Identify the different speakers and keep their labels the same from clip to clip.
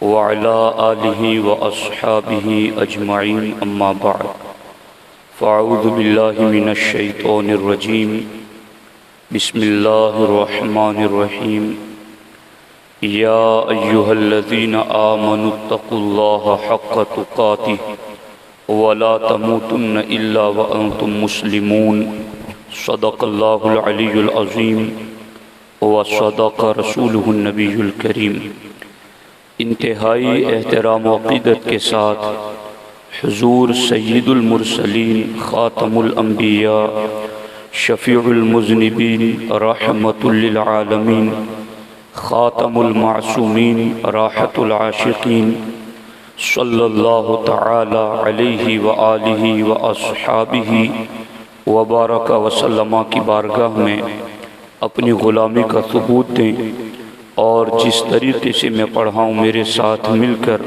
Speaker 1: وعلى آله وأصحابه أجمعين أما بعد فأعوذ بالله من الشيطان الرجيم بسم الله الرحمن الرحيم يا أيها الذين آمنوا اتقوا الله حق تقاته ولا تموتن إلا وأنتم مسلمون صدق الله العلي العظيم وصدق رسوله النبي الكريم۔ انتہائی احترام و عقیدت کے ساتھ حضور سید المرسلین خاتم الانبیاء شفیع المذنبین رحمت للعالمین خاتم المعصومین راحت العاشقین صلی اللہ تعالی علیہ وآلہ واصحابہ وبارک وسلم کی بارگاہ میں اپنی غلامی کا ثبوت دیں اور جس طریقے سے میں پڑھا ہوں میرے ساتھ مل کر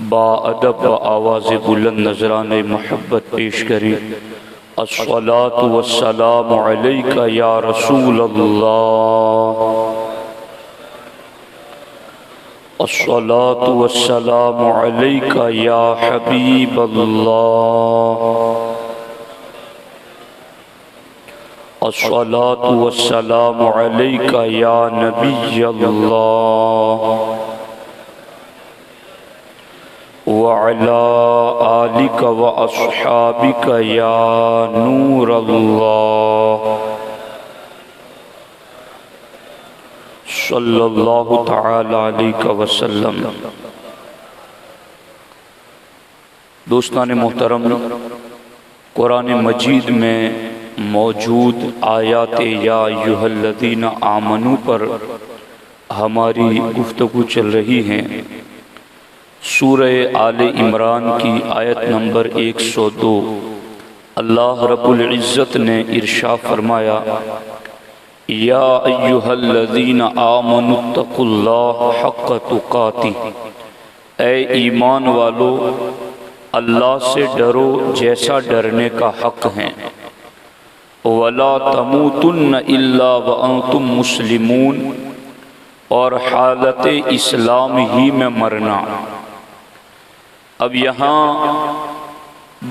Speaker 1: با ادب و آواز بلند نذرانہ محبت پیش کریں۔ الصلاة والسلام علیک یا رسول اللہ، الصلاة والسلام علیک یا حبیب اللہ، الصلاة والسلام علیک یا نبی اللہ، وعلی آلک واصحابک یا نور اللہ، صلی اللہ تعالی علیہ وسلم۔ دوستان محترم، قرآن مجید میں موجود آیات یا ایھا الذین آمنوا پر ہماری گفتگو چل رہی ہیں۔ سورہ آل عمران کی آیت نمبر 102 اللہ رب العزت نے ارشاد فرمایا یا ایھا الذین آمنوا اتقوا اللہ حق تقاتہ، اے ایمان والو اللہ سے ڈرو جیسا ڈرنے کا حق ہے، وَلَا تَمُوتُنَّ إِلَّا وَأَنْتُمْ مُسْلِمُونَ، اور حالت اسلام ہی میں مرنا۔ اب یہاں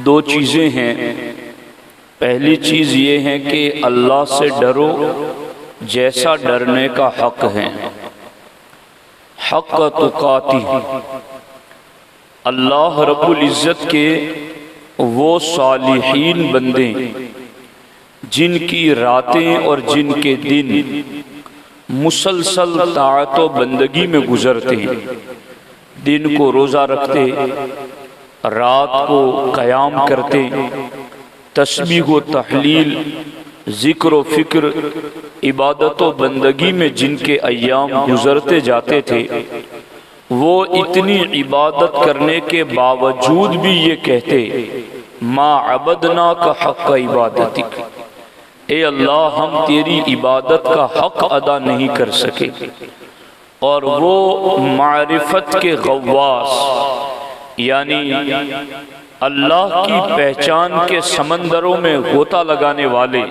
Speaker 1: دو چیزیں ہیں۔ پہلی چیز یہ ہے کہ اللہ سے ڈرو جیسا ڈرنے کا حق ہے، حق تقاتہ، اللہ رب العزت کے وہ صالحین بندے جن کی راتیں اور جن کے دن مسلسل طاعت و بندگی میں گزرتے ہیں، دن کو روزہ رکھتے، رات کو قیام کرتے، تسبیح و تحلیل، ذکر و فکر، عبادت و بندگی میں جن کے ایام گزرتے جاتے تھے، وہ اتنی عبادت کرنے کے باوجود بھی یہ کہتے ما عبدناک حق عبادتک، اے اللہ ہم تیری عبادت کا حق ادا نہیں کر سکے۔ اور وہ معرفت کے غواص یعنی اللہ کی پہچان کے سمندروں میں غوطہ لگانے والے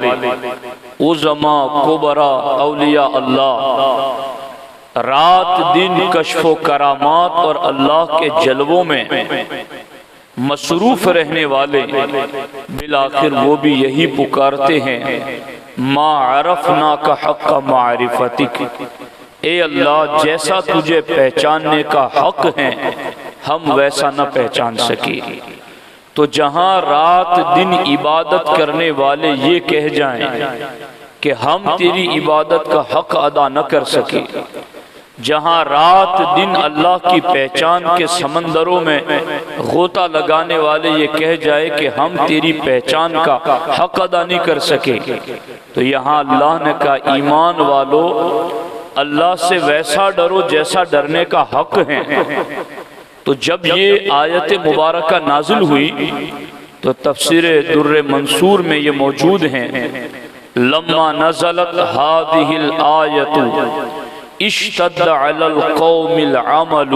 Speaker 1: عظماء کبرا اولیاء اللہ، رات دن کشف و کرامات اور اللہ کے جلووں میں مصروف رہنے والے، بالآخر وہ بھی یہی پکارتے ہیں ما عرفناک حق معرفتک، اے اللہ جیسا تجھے پہچاننے کا حق ہے ہم ویسا نہ پہچان سکے۔ تو جہاں رات دن عبادت کرنے والے یہ کہہ جائیں کہ ہم تیری عبادت کا حق ادا نہ کر سکے، جہاں رات دن اللہ کی پہچان کے سمندروں میں غوطہ لگانے والے یہ کہہ جائے کہ ہم تیری پہچان کا حق ادا نہیں کر سکے، تو یہاں اللہ نے کہا ایمان والو اللہ سے ویسا ڈرو جیسا ڈرنے کا حق ہے۔ تو جب یہ آیت مبارکہ نازل ہوئی تو تفسیر در منصور میں یہ موجود ہیں، لما نزلت هذه الآیت اشتد علی القوم العمل،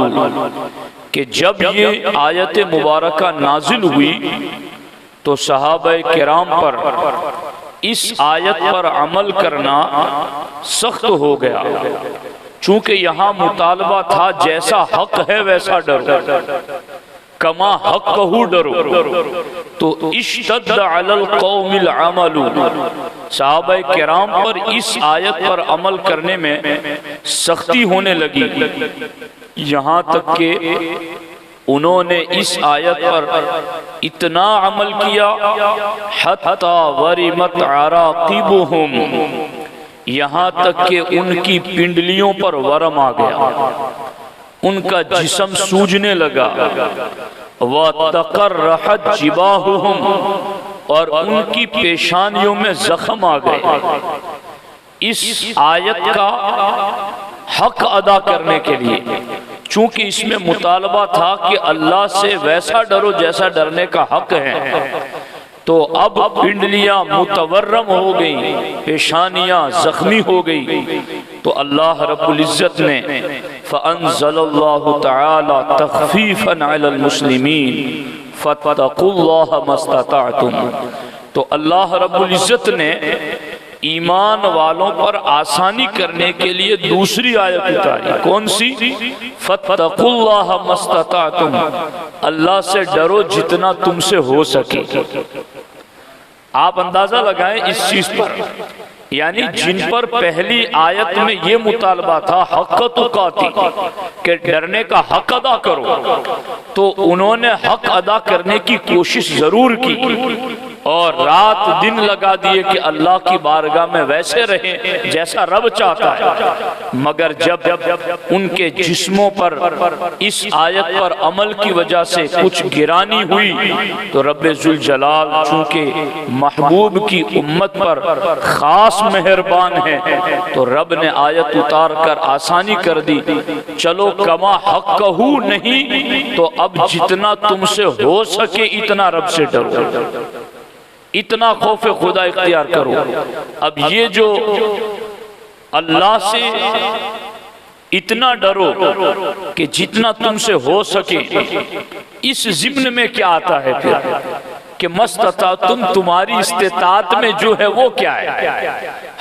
Speaker 1: کہ جب یہ آیت مبارکہ نازل ہوئی تو صحابہ کرام پر اس آیت پر عمل کرنا سخت ہو گیا، چونکہ یہاں مطالبہ تھا جیسا حق ہے ویسا ڈرو، کما حقہ ڈرو، تو اشتد علی القوم العمل، صحابہ کرام پر اس آیت پر عمل کرنے میں سختی ہونے لگی، یہاں تک کہ انہوں نے اس آیت پر اتنا عمل کیا حتی ورمت عراقبہم، یہاں تک کہ ان کی پنڈلیوں پر ورم آ گیا، ان کا جسم سوجنے لگا، وَتَقَرَّحَتْ جِبَاهُهُمْ، اور ان کی پیشانیوں میں زخم آ گئے۔ اس آیت کا حق ادا کرنے کے لیے، چونکہ اس میں مطالبہ تھا کہ اللہ سے ویسا ڈرو جیسا ڈرنے کا حق ہے، تو اب پنڈلیاں متورم ہو گئیں، پیشانیاں زخمی ہو گئی، تو اللہ رب العزت نے فَأَنزَلَ اللَّهُ تَعَالَى تَخْفِيفًا عَلَى الْمُسْلِمِينَ فَاتَّقُوا اللَّهَ مَا اسْتَطَعْتُمْ، تو اللہ رب العزت نے ایمان والوں پر آسانی کرنے کے لیے دوسری آیت اتاری، کون سی؟ فَاتَّقُوا اللَّهَ مَا اسْتَطَعْتُمْ، اللہ سے ڈرو جتنا تم سے ہو سکے۔ آپ اندازہ لگائیں اس چیز پر، یعنی جن پر پہلی آیت میں یہ مطالبہ تھا حق تقاتی، کہ ڈرنے کا حق ادا کرو، تو انہوں نے حق ادا کرنے کی کوشش ضرور کی اور رات دن لگا دیے کہ اللہ کی بارگاہ میں ویسے رہیں جیسا رب چاہتا ہے، مگر جب ان کے جسموں پر اس آیت پر عمل کی وجہ سے کچھ گرانی ہوئی، تو رب ذوالجلال چونکہ محبوب کی امت پر خاص مہربان ہے، تو رب نے آیت اتار کر آسانی کر دی، چلو کما حقہ نہیں تو اب جتنا تم سے ہو سکے اتنا رب سے ڈرو، اتنا خوف خدا اختیار کرو۔ اب یہ جو اللہ سے اتنا ڈرو کہ جتنا تم سے ہو سکے، اس ضمن میں کیا آتا ہے پھر کہ مستطاعتم، تمہاری استطاعت میں جو ہے وہ کیا ہے؟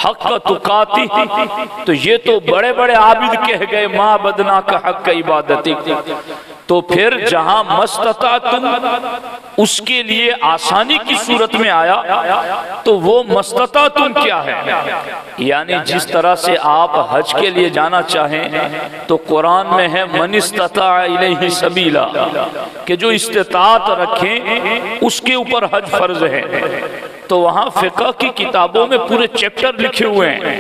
Speaker 1: حق تقاتی، تو یہ تو بڑے بڑے عابد کہہ گئے ما بدنا کا حق عبادتی، تو پھر جہاں مستطاعتم اس کے لیے آسانی کی صورت میں آیا، تو وہ مستطاعتم کیا ہے؟ یعنی جس طرح سے آپ حج کے لیے جانا چاہیں تو قرآن میں ہے من استطاع الیہ سبیلا، کہ جو استطاعت رکھیں اس کے اوپر حج فرض ہے، تو وہاں فقہ کی کتابوں میں پورے چیپٹر لکھے ہوئے ہیں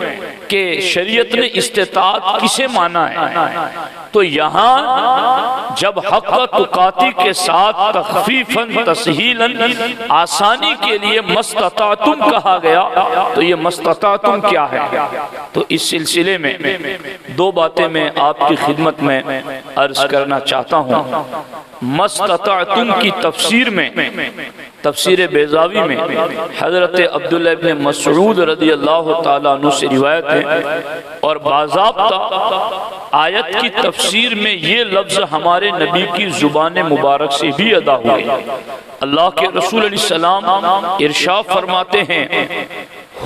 Speaker 1: کہ شریعت نے استطاعت کسے مانا ہے، تو یہاں جب حق تقاتی کے ساتھ تخفیفاً تسہیلاً آسانی کے لیے مستطاعتم کہا گیا، تو یہ مستطاعتم کیا ہے؟ تو اس سلسلے میں دو باتیں میں آپ کی خدمت میں عرض کرنا چاہتا ہوں۔ مستطاعتم کی تفسیر میں، تفسیر بیضاوی میں حضرت عبداللہ ابن مسعود رضی اللہ تعالیٰ عنہ سے روایت ہے، اور باضابطہ آیت کی تفسیر میں یہ لفظ ہمارے نبی کی زبان مبارک سے بھی ادا ہوئے۔ اللہ کے رسول علیہ السلام ارشاد فرماتے ہیں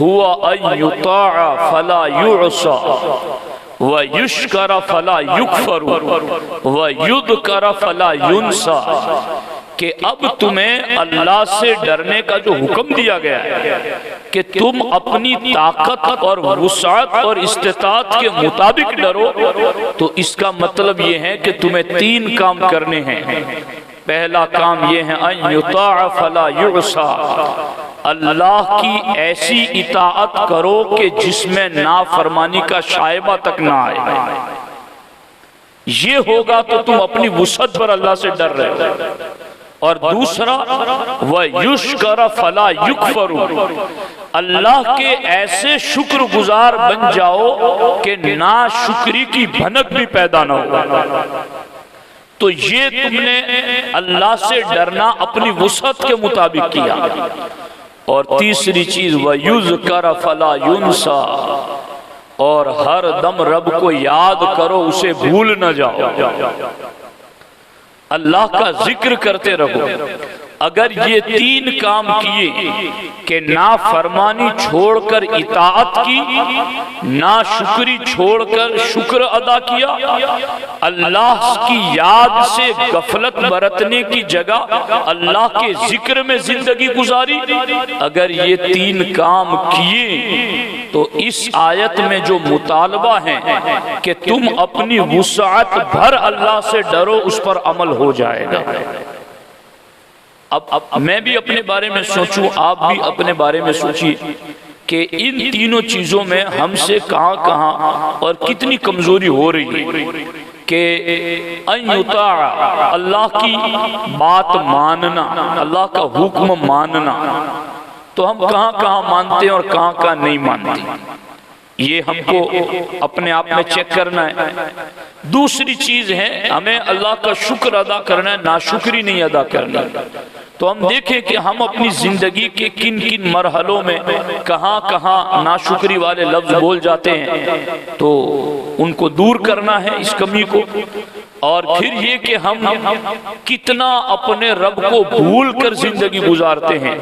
Speaker 1: ہوا ان یطاع فلا یعصى وَيُشْكَرَ فَلَا يُكْفَرُ وَيُذْكَرَ فَلَا يُنْسَى، کہ اب تمہیں اللہ سے ڈرنے کا جو حکم دیا گیا ہے کہ تم اپنی طاقت اور وسعت اور استطاعت کے مطابق ڈرو، تو اس کا مطلب یہ ہے کہ تمہیں تین کام کرنے ہیں۔ پہلا کام یہ ہے ان یطاع فلا یعصى، اللہ کی ایسی اطاعت کرو کہ جس میں نافرمانی کا شائبہ تک نہ آئے، یہ ہوگا تو تم اپنی وسعت پر اللہ سے ڈر رہے ہو۔ اور دوسرا وَيُشْكَرَ فَلَا يُكْفَرُ، اللہ کے ایسے شکر گزار بن جاؤ کہ ناشکری کی بھنک بھی پیدا نہ ہو۔ تو یہ تم نے اللہ سے ڈرنا اپنی وسعت کے مطابق کیا۔ اور تیسری چیز وَيُذْكَرَ فَلَا يُنْسَى، اور ہر دم رب کو یاد کرو، اسے بھول نہ جاؤ، اللہ کا ذکر کرتے رہو۔ اگر یہ تین کام کیے کہ نافرمانی چھوڑ کر اطاعت کی، ناشکری چھوڑ کر شکر ادا کیا، اللہ کی یاد سے غفلت برتنے کی جگہ اللہ کے ذکر میں زندگی گزاری، اگر یہ تین کام کیے تو اس آیت میں جو مطالبہ ہے کہ تم اپنی وسعت بھر اللہ سے ڈرو، اس پر عمل ہو جائے گا۔ اب میں بھی اپنے بارے میں سوچوں، آپ بھی اپنے بارے میں سوچیے کہ ان تینوں چیزوں میں ہم سے کہاں کہاں اور کتنی کمزوری ہو رہی ہے کہ ان یطاع، اللہ کی بات ماننا، اللہ کا حکم ماننا، تو ہم کہاں کہاں مانتے ہیں اور کہاں کہاں نہیں مانتے، یہ ہم کو اپنے آپ میں چیک کرنا ہے۔ دوسری چیز ہے ہمیں اللہ کا شکر ادا کرنا ہے، ناشکری نہیں ادا کرنا۔ تو ہم دیکھیں کہ ہم اپنی زندگی کے کن کن مرحلوں میں کہاں کہاں ناشکری والے لفظ بول جاتے ہیں، تو ان کو دور کرنا ہے اس کمی کو۔ اور پھر یہ کہ ہم کتنا اپنے رب کو بھول کر زندگی گزارتے ہیں،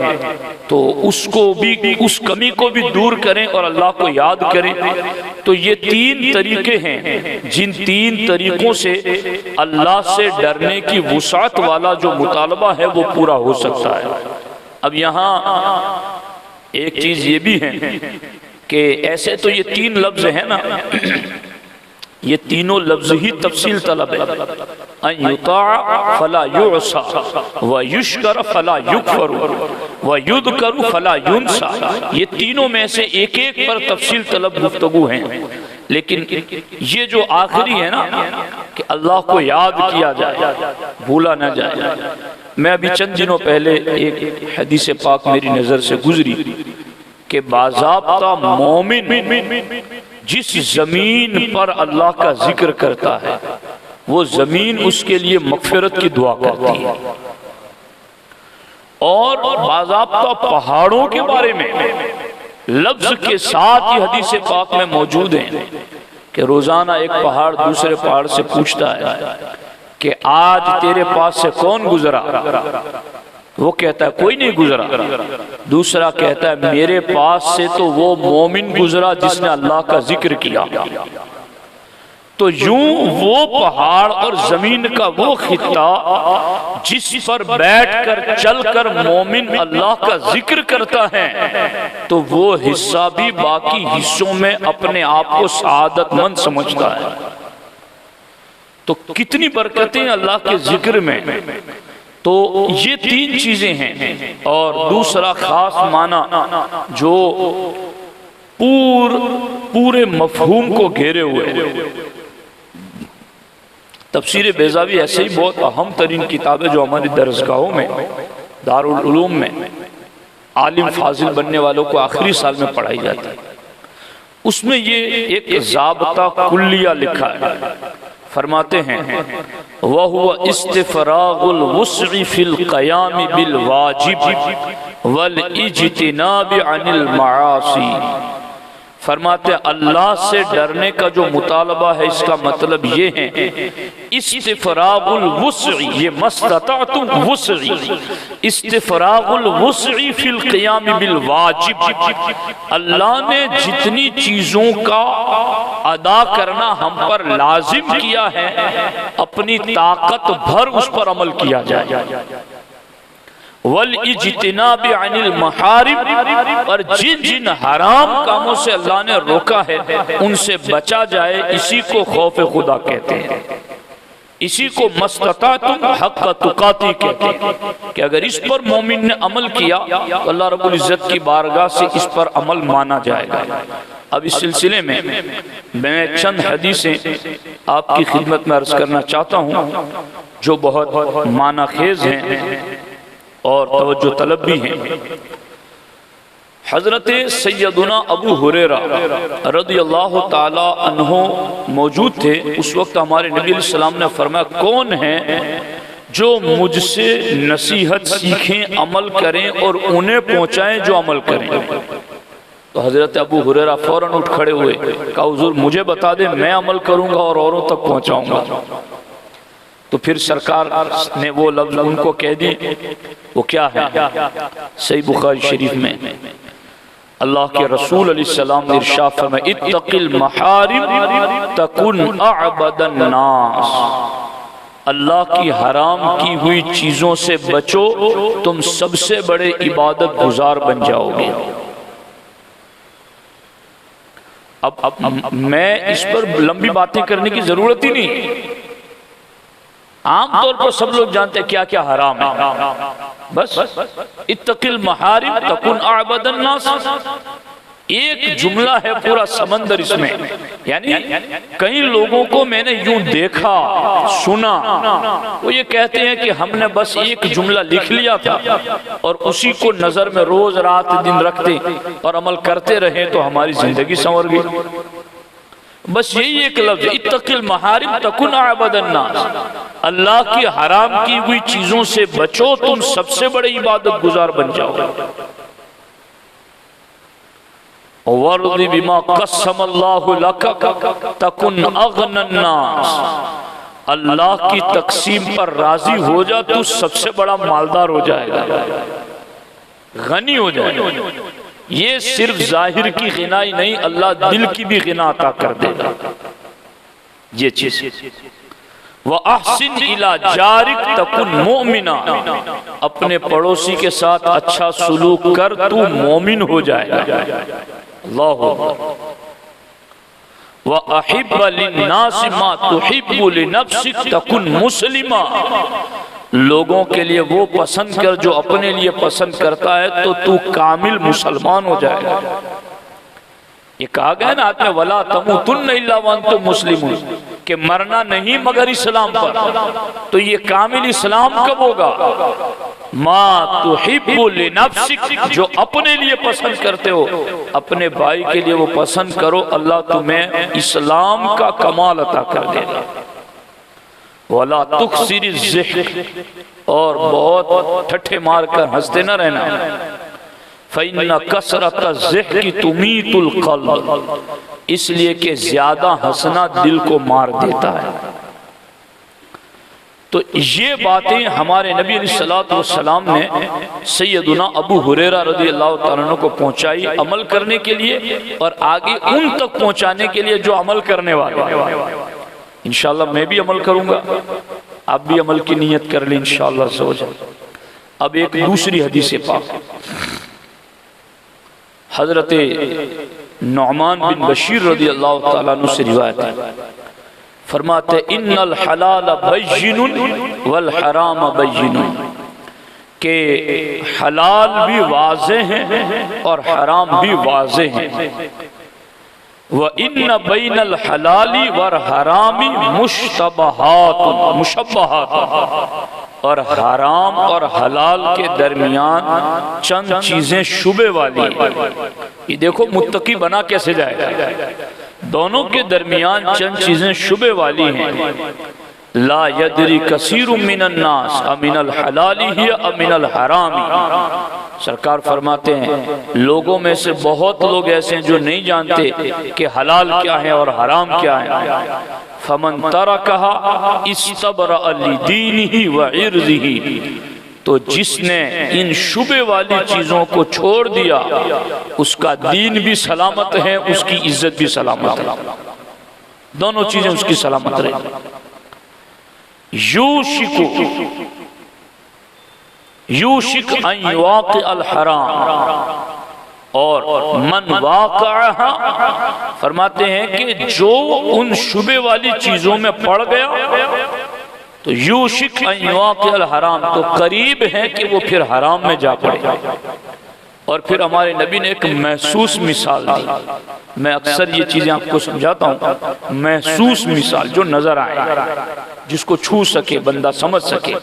Speaker 1: تو اس کو بھی، اس کمی کو بھی دور کریں اور اللہ کو یاد کریں۔ تو یہ تین طریقے ہیں جن تین طریقوں سے اللہ سے ڈرنے کی وسعت والا جو مطالبہ ہے وہ پورا ہو سکتا ہے۔ اب یہاں ایک چیز یہ بھی ہے کہ ایسے تو یہ تین لفظ ہیں نا، یہ تینوں لفظ ہی تفصیل طلب ہے۔ ان یطاع فلا یعصى ویشکر فلا یکفر ویذکر فلا ینسى، یہ تینوں میں سے ایک ایک پر تفصیل طلب گفتگو ہیں، لیکن یہ جو آخری ہے نا کہ اللہ کو یاد کیا جائے، بھولا نہ جائے۔ میں ابھی چند دنوں پہلے ایک حدیث پاک میری نظر سے گزری کہ باضابطہ مومن جس زمین پر اللہ کا ذکر کرتا ہے وہ زمین اس کے لیے مغفرت کی دعا کرتی ہے۔ اور باضابطہ پہاڑوں کے بارے میں لفظ کے ساتھ ہی حدیث پاک میں موجود ہیں کہ روزانہ ایک پہاڑ دوسرے پہاڑ سے پوچھتا ہے کہ آج تیرے پاس سے کون گزرا؟ وہ کہتا ہے کوئی نہیں گزرا۔ دوسرا کہتا ہے میرے پاس سے تو وہ مومن گزرا جس نے اللہ کا ذکر کیا۔ تو یوں وہ پہاڑ اور زمین کا وہ خطہ جس پر بیٹھ کر چل کر مومن اللہ کا ذکر کرتا ہے، تو وہ حصہ بھی باقی حصوں میں اپنے آپ کو سعادت مند سمجھتا ہے۔ تو کتنی برکتیں اللہ کے ذکر میں۔ تو یہ تین چیزیں ہیں۔ اور دوسرا خاص معنی جو پورے مفہوم کو گھیرے ہوئے، تفسیر بیضاوی ایسے ہی بہت اہم ترین کتاب ہے جو ہماری درسگاہوں میں، دارالعلوم میں عالم فاضل بننے والوں کو آخری سال میں پڑھائی جاتی ہے۔ اس میں یہ ایک ضابطہ کلیہ لکھا ہے، فرماتے ہیں وَهُوَ اسْتِفْرَاغُ الْوُسْعِ فِي الْقِيَامِ بِالْوَاجِبِ وَالْإِجْتِنَابِ عَنِ الْمَعَاصِي۔ فرماتے ہیں اللہ سے ڈرنے کا جو مطالبہ ہے اس کا مطلب یہ ہے استفراغ الوسع، یہ مستطعتم وسعی، استفراغ الوسع فی القیام بالواجب، اللہ نے جتنی چیزوں کا ادا کرنا ہم پر لازم کیا ہے اپنی طاقت بھر اس پر عمل کیا جائے، وَالْإِجْتِنَابِ عَنِ الْمَحَارِمِ، اور جن جن حرام کاموں سے اللہ نے روکا ہے ان سے بچا جائے، اسی کو خوف خدا کہتے ہیں، اسی کو مستطاعتم حق تقاتی کہتے ہیں کہ اگر اس پر مومن نے عمل کیا تو اللہ رب العزت کی بارگاہ سے اس پر عمل مانا جائے گا۔ اب اس سلسلے میں میں چند حدیثیں آپ کی خدمت میں عرض کرنا چاہتا ہوں جو بہت معنی خیز ہیں اور توجہ طلب بھی ہیں۔ حضرت سیدنا ابو ہریرہ رضی اللہ تعالی عنہ موجود تھے۔ اس وقت ہمارے نبی علیہ السلام نے فرمایا کون ہے جو مجھ سے نصیحت سیکھیں، عمل کریں اور انہیں پہنچائیں جو عمل کریں۔ تو حضرت ابو ہریرہ فوراً اٹھ کھڑے ہوئے، کہا حضور مجھے بتا دیں میں عمل کروں گا اور اوروں تک پہنچاؤں گا۔ تو پھر سرکار نے وہ لفظ ان کو کہہ دی، وہ کیا ہے؟ صحیح بخاری شریف میں اللہ کے رسول علیہ السلام نے ارشاد فرمایا اتق المحارم تکن اعبد الناس، اللہ کی حرام کی ہوئی چیزوں سے بچو، تم سب سے بڑے عبادت گزار بن جاؤ گے۔ اب میں اس پر لمبی باتیں کرنے کی ضرورت ہی نہیں، عام طور پر سب لوگ جانتے ہیں کیا کیا حرام ہے، بس اتق المحارم تکن اعبد الناس، ایک جملہ ہے پورا سمندر اس میں۔ یعنی کئی لوگوں کو میں نے یوں دیکھا سنا، وہ یہ کہتے ہیں کہ ہم نے بس ایک جملہ لکھ لیا تھا اور اسی کو نظر میں روز رات دن رکھتے اور عمل کرتے رہے تو ہماری زندگی سنور گئی۔ بس یہی ایک لفظ اتق المحارم تکن اعبد الناس، اللہ کی حرام کی ہوئی چیزوں سے بچو، تم سب سے بڑے عبادت گزار بن جاؤ۔ وَرْضِ بِمَا قَسَّمَ اللَّهُ لَكَ تَكُنْ أَغْنَى النَّاسِ، اللہ کی تقسیم پر راضی ہو جا تو سب سے بڑا مالدار ہو جائے گا، غنی ہو جائے گا۔ یہ صرف ظاہر کی غنا ہی نہیں، اللہ دل کی بھی غنا عطا کر دے گا یہ چیز۔ وَأَحْسِنْ إِلَى جَارِكَ تَكُنْ مُؤْمِنًا، اپنے پڑوسی کے ساتھ اچھا سلوک کر تو مومن ہو جائے گا۔ اللہ وَأَحِبَّ لِلنَّاسِ مَا تُحِبُّ لِنَفْسِكَ تَكُنْ مُسْلِمًا، لوگوں کے لیے وہ پسند کر جو اپنے لیے پسند کرتا ہے تو کامل مسلمان ہو جائے گا۔ یہ کہا گیا نا آیت میں وَلَا تَمُوتُنَّ إِلَّا وَأَنْتُمْ مُسْلِمُونَ، کہ مرنا نہیں مگر اسلام پر۔ تو یہ کامل اسلام کب ہوگا؟ مَا تُحِبُّ لِنَفْسِكَ، جو اپنے لیے پسند کرتے ہو اپنے بھائی کے لیے وہ پسند کرو، اللہ تمہیں اسلام کا کمال عطا کر دے گا۔ وَلَا تُكْسِرِ الزِّحْكِ، اور بہت ٹھٹھے مار کر ہنستے نہ رہنا۔ فَإِنَّ كَسْرَةَ الزِّحْكِ تُمِيتُ الْقَلْبَ، اس لیے کہ زیادہ ہنسنا دل کو مار دیتا ہے۔ تو یہ باتیں ہمارے نبی علیہ السلام نے سیدنا ابو ہریرہ رضی اللہ تعالیٰ عنہ کو پہنچائی عمل کرنے کے لیے، اور آگے ان تک پہنچانے کے لیے جو عمل کرنے والے۔ انشاءاللہ میں بھی عمل کروں گا، آپ بھی عمل کی نیت کر لیں انشاءاللہ سوچ۔ اب ایک دوسری حدیث پاک حضرت نعمان بن بشیر رضی اللہ تعالیٰ عنہ سے روایت ہے، فرماتے ان الحلال بین والحرام بین، کہ حلال بھی واضح ہیں اور حرام بھی واضح ہیں۔ وَإِنَّ بَيْنَ الْحَلَالِ وَالْحَرَامِ مُشَبَّهَاتٌ، اور حرام اور حلال کے درمیان چند چیزیں شبہ والی ہیں۔ یہ دیکھو متقی بنا کیسے جائے گا، دونوں کے درمیان چند چیزیں شبہ والی ہیں۔ لا یدری کثیر من الناس امن الحلال ہی امن الحرام، سرکار فرماتے ہیں لوگوں میں سے بہت لوگ ایسے ہیں جو نہیں جانتے کہ حلال کیا ہے اور حرام کیا ہے۔ فمن ترکہا استبرأ لدینہ وعرضہ، تو جس نے ان شبہ والی چیزوں کو چھوڑ دیا اس کا دین بھی سلامت ہے، اس کی عزت بھی سلامت ہے، دونوں چیزیں اس کی سلامت رہے۔ یوشک ان یواقع الحرام، اور من واقعہ، فرماتے ہیں کہ جو ان شبہ والی چیزوں میں پڑ گیا تو یوشک ان یواقع الحرام، تو قریب ہے کہ وہ پھر حرام میں جا پڑے۔ اور پھر ہمارے نبی نے ایک محسوس مثال دی، میں اکثر یہ چیزیں آپ کو سمجھاتا ہوں، محسوس مثال جو نظر آئے، جس کو چھو سکے بندہ سمجھ سکے۔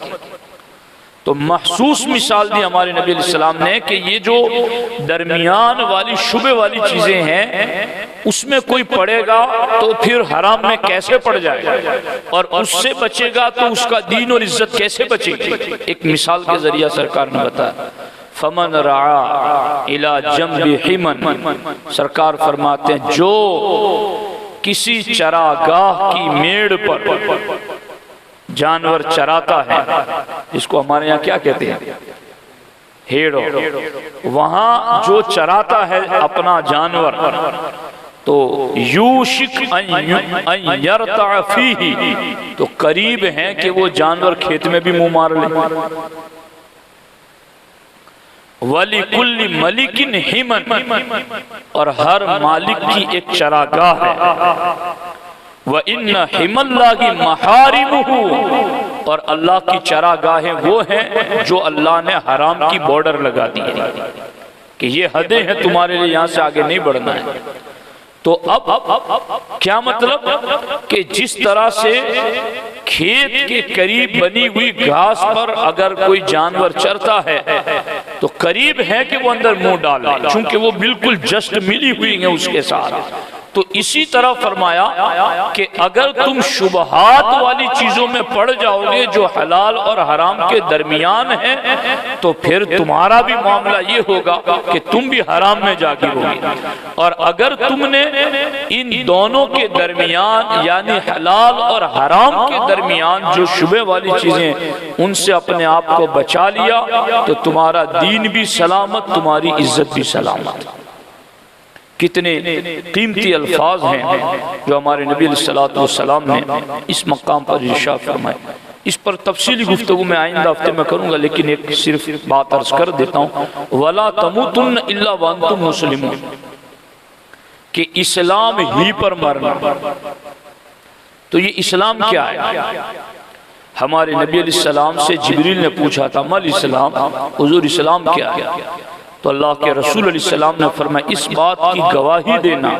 Speaker 1: تو محسوس مثال دی ہمارے نبی علیہ السلام نے کہ یہ جو درمیان والی شبہ والی چیزیں ہیں اس میں کوئی پڑے گا تو پھر حرام میں کیسے پڑ جائے گا، اور اس سے بچے گا تو اس کا دین اور عزت کیسے بچے گی۔ ایک مثال کے ذریعہ سرکار نے بتایا، فمن رعا الى جنب حمن، سرکار فرماتے ہیں جو کسی چراگاہ کی میڑ پر جانور چراتا ہے، اس کو ہمارے یہاں کیا کہتے ہیں؟ ہیڑو۔ وہاں جو چراتا ہے اپنا جانور تو یوشک ان یرتع فیہ، تو قریب ہے کہ وہ جانور کھیت میں بھی منہ مار لے۔ وَلِكُلِّ مَلِكٍ حِمًا، اور ہر مالک کی ایک چراگاہ ہے۔ وَإِنَّ حِمَ اللَّهِ مَحَارِمُهُ، اور اللہ کی چراگاہیں وہ ہیں جو اللہ نے حرام کی بارڈر لگا دی ہے کہ یہ حدیں ہیں، تمہارے لیے یہاں سے آگے نہیں بڑھنا ہے۔ تو اب کیا مطلب کہ جس طرح سے کھیت کے قریب بنی ہوئی گھاس پر اگر کوئی جانور چرتا ہے تو قریب ہے کہ وہ اندر منہ ڈال لے، چونکہ وہ بالکل جسٹ ملی ہوئی ہیں اس کے ساتھ۔ تو اسی طرح فرمایا کہ اگر تم شبہات والی چیزوں میں پڑ جاؤ گے جو حلال اور حرام کے درمیان ہیں تو پھر تمہارا بھی معاملہ یہ ہوگا کہ تم بھی حرام میں جا گرو گے۔ اور اگر تم نے ان دونوں کے درمیان یعنی حلال اور حرام کے درمیان جو شبہ والی چیزیں ان سے اپنے آپ کو بچا لیا تو تمہارا دین بھی سلامت، تمہاری عزت بھی سلامت۔ کتنے قیمتی الفاظ ہیں جو ہمارے نبی علیہ السلام نے اس مقام پر ارشاد فرمائے۔ اس پر تفصیلی گفتگو میں آئندہ ہفتے میں کروں گا، لیکن ایک صرف بات عرض کر دیتا ہوں، وَلَا تَمُوتُنَّ إِلَّا وَأَنْتُمْ مُسْلِمُونَ، کہ اسلام ہی پر مرنا۔ تو یہ اسلام کیا ہے؟ ہمارے نبی علیہ السلام سے جبریل نے پوچھا تھا مل اسلام، حضور اسلام کیا ہے؟ تو اللہ کے رسول علیہ السلام نے فرمایا اس بات کی گواہی دینا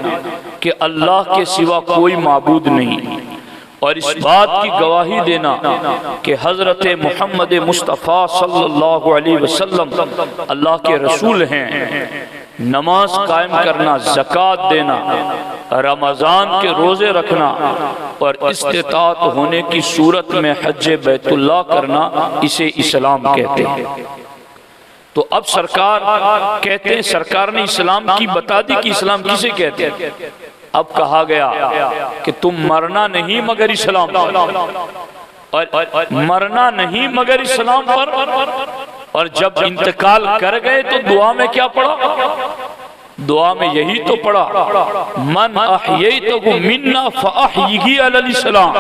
Speaker 1: کہ اللہ کے سوا کوئی معبود نہیں، اور اس بات کی گواہی دینا کہ حضرت محمد مصطفیٰ صلی اللہ علیہ وسلم اللہ کے رسول ہیں، نماز قائم کرنا، زکوٰۃ دینا، رمضان کے روزے رکھنا اور استطاعت ہونے کی صورت میں حج بیت اللہ کرنا، اسے اسلام کہتے ہیں۔ تو اب سرکار کہتے ہیں، سرکار نے اسلام کی بتا دی کہ اسلام کسے کہتے ہیں۔ اب کہا گیا کہ تم مرنا نہیں مگر اسلام پر، اور مرنا نہیں مگر اسلام پر، اور جب انتقال کر گئے تو دعا میں کیا پڑھا؟ دعا میں یہی تو پڑھا، من احییتہ منا فاحیہ علی الاسلام،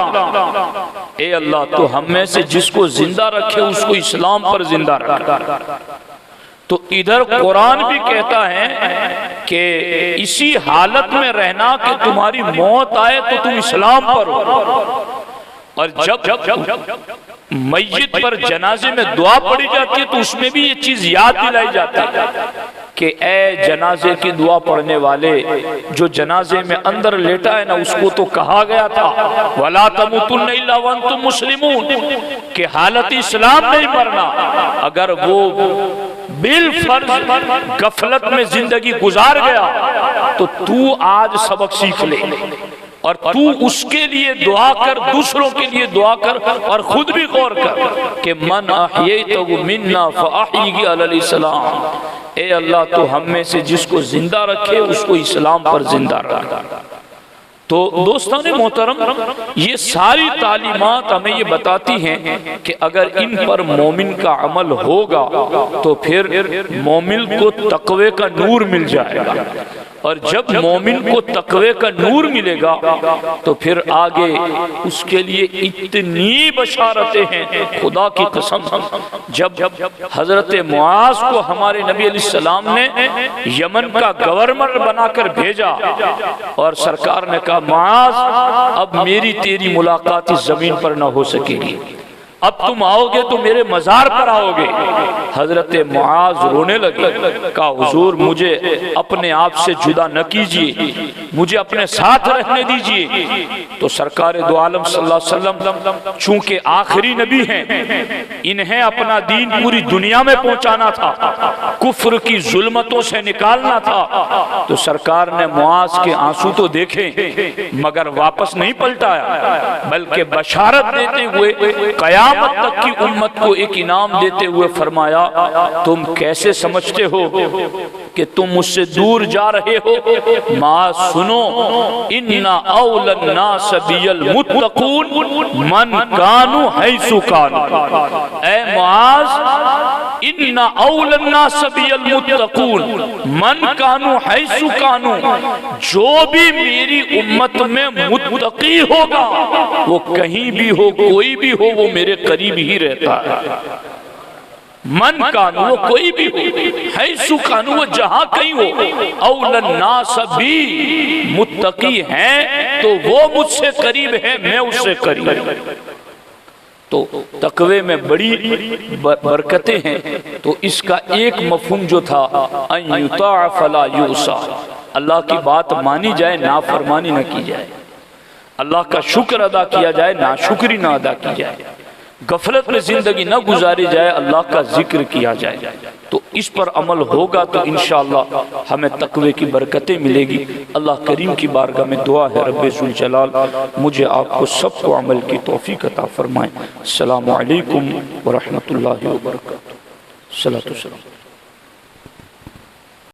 Speaker 1: اے اللہ تو ہم میں سے جس کو زندہ رکھے اس کو اسلام پر زندہ رکھے۔ تو ادھر قرآن بھی کہتا ہے کہ اسی حالت میں رہنا کہ تمہاری موت آئے تو تم اسلام پر ہو، اور جب میت پر جنازے میں دعا پڑھی جاتی ہے تو اس میں بھی یہ چیز یاد دلائی جاتی ہے کہ اے جنازے کی دعا پڑھنے والے، جو جنازے میں اندر لیٹا ہے نا اس کو تو کہا گیا تھا وَلَا تَمُوتُنَّ إِلَّا وَأَنْتُمْ مُسْلِمُونَ، کہ حالت اسلام نہیں مرنا۔ اگر وہ بالفرض غفلت میں زندگی گزار گیا تو آج سبق سیکھ لے، اور اس کے لیے دعا کر، دوسروں کے لیے دعا کر، اور خود بھی غور کر کہ من احییتہ منا فاحیہ علی الاسلام، اے اللہ تو ہم میں سے جس کو زندہ رکھے اس کو اسلام پر زندہ رکھ۔ تو دوستان محترم، یہ ساری تعلیمات ہمیں یہ بتاتی ہیں کہ اگر ان پر مومن کا عمل ہوگا تو پھر مومن کو تقوی کا نور مل جائے گا، اور جب مومن کو تقوی کا نور ملے گا تو پھر آگے اس کے لیے اتنی بشارتیں ہیں، خدا کی قسم۔ جب حضرت معاذ کو ہمارے نبی علیہ السلام نے یمن کا گورنر بنا کر بھیجا اور سرکار نے کہا معاذ اب میری تیری ملاقات اس زمین پر نہ ہو سکے گی، اب تم آؤ گے تو میرے مزار پر آؤ گے۔ حضرت معاذ رونے لگے، کہا حضور مجھے اپنے آپ سے جدا نہ کیجئے، مجھے اپنے ساتھ رہنے دیجئے۔ تو سرکار دو عالم صلی اللہ علیہ وسلم چونکہ آخری نبی ہیں، انہیں اپنا دین پوری دنیا میں پہنچانا تھا، کفر کی ظلمتوں سے نکالنا تھا تو سرکار نے معاذ کے آنسو تو دیکھے مگر واپس نہیں پلٹایا، بلکہ بشارت دیتے ہوئے قیامت تک کی امت کو ایک انعام دیتے ہوئے فرمایا تم کیسے سمجھتے ہو کہ تم مجھ سے دور جا رہے ہو؟ معاذ سنو، اِنَّا أَوْلَى النَّاسَ بِيَ الْمُتَّقُونَ مَنْ كَانُوا حَيْثُ كَانُوا۔ اے معاذ، اِنَّا أَوْلَى النَّاسَ بِيَ الْمُتَّقُونَ مَنْ كَانُوا حَيْثُ كَانُوا، جو بھی میری امت میں متقی ہوگا وہ کہیں بھی ہو کوئی بھی ہو وہ میرے قریب ہی رہتا ہے۔ من کانو، وہ کوئی بھی ہو، حیث کانو، وہ جہاں کہیں ہو، اولی الناس بھی متقی ہیں تو وہ مجھ سے قریب ہے، میں اس سے قریب ہوں۔ تو تقوی میں بڑی برکتیں ہیں، تو اس کا ایک مفہوم جو تھا ان یطاع فلا یعصی، اللہ کی بات مانی جائے، نافرمانی نہ کی جائے، اللہ کا شکر ادا کیا جائے، ناشکری نہ ادا کی جائے، غفلت میں زندگی نہ گزاری جائے، اللہ کا ذکر کیا جائے۔ تو اس پر عمل ہوگا تو انشاءاللہ ہمیں تقوی کی برکتیں ملے گی۔ اللہ کریم کی بارگاہ میں دعا ہے رب ذوالجلال مجھے آپ کو سب کو عمل کی توفیق عطا فرمائے۔ السلام علیکم ورحمۃ اللہ وبرکاتہ۔ صلاۃ والسلام۔